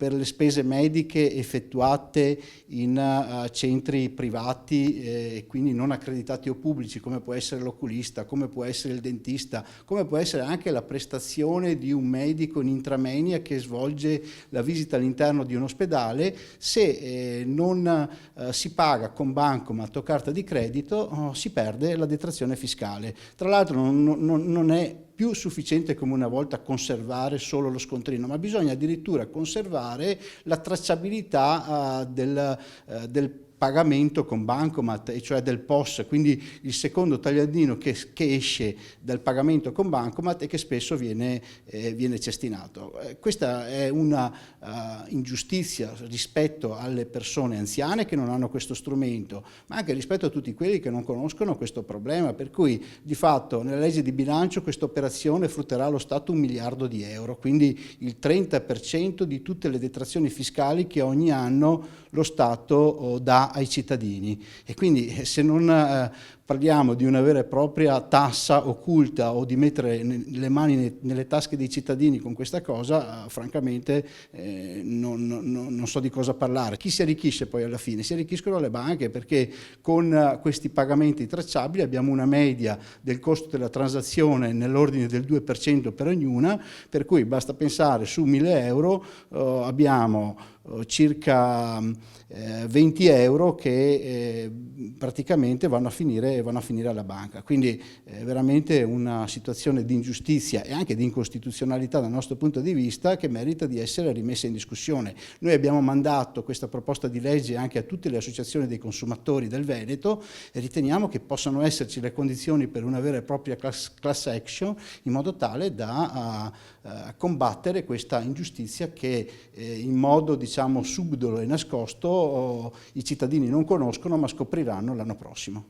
per le spese mediche effettuate in centri privati e quindi non accreditati o pubblici, come può essere l'oculista, come può essere il dentista, come può essere anche la prestazione di un medico in intramenia che svolge la visita all'interno di un ospedale, se non si paga con bancomat o carta di credito si perde la detrazione fiscale. Tra l'altro non è più sufficiente come una volta conservare solo lo scontrino, ma bisogna addirittura conservare la tracciabilità del pagamento con bancomat, e cioè del POS, quindi il secondo tagliandino che esce dal pagamento con bancomat e che spesso viene cestinato. Questa è una ingiustizia rispetto alle persone anziane che non hanno questo strumento, ma anche rispetto a tutti quelli che non conoscono questo problema, per cui di fatto nella legge di bilancio questa operazione frutterà allo Stato 1 miliardo di euro, quindi il 30% di tutte le detrazioni fiscali che ogni anno lo Stato dà ai cittadini. E quindi se non parliamo di una vera e propria tassa occulta o di mettere le mani nelle tasche dei cittadini con questa cosa, francamente non so di cosa parlare. Chi si arricchisce poi alla fine? Si arricchiscono le banche, perché con questi pagamenti tracciabili abbiamo una media del costo della transazione nell'ordine del 2% per ognuna, per cui basta pensare su 1.000 euro abbiamo circa 20 euro che praticamente vanno a finire alla banca. Quindi veramente una situazione di ingiustizia e anche di incostituzionalità dal nostro punto di vista che merita di essere rimessa in discussione. Noi abbiamo mandato questa proposta di legge anche a tutte le associazioni dei consumatori del Veneto e riteniamo che possano esserci le condizioni per una vera e propria class action, in modo tale da combattere questa ingiustizia che in modo diciamo subdolo e nascosto i cittadini non conoscono, ma scopriranno l'anno prossimo.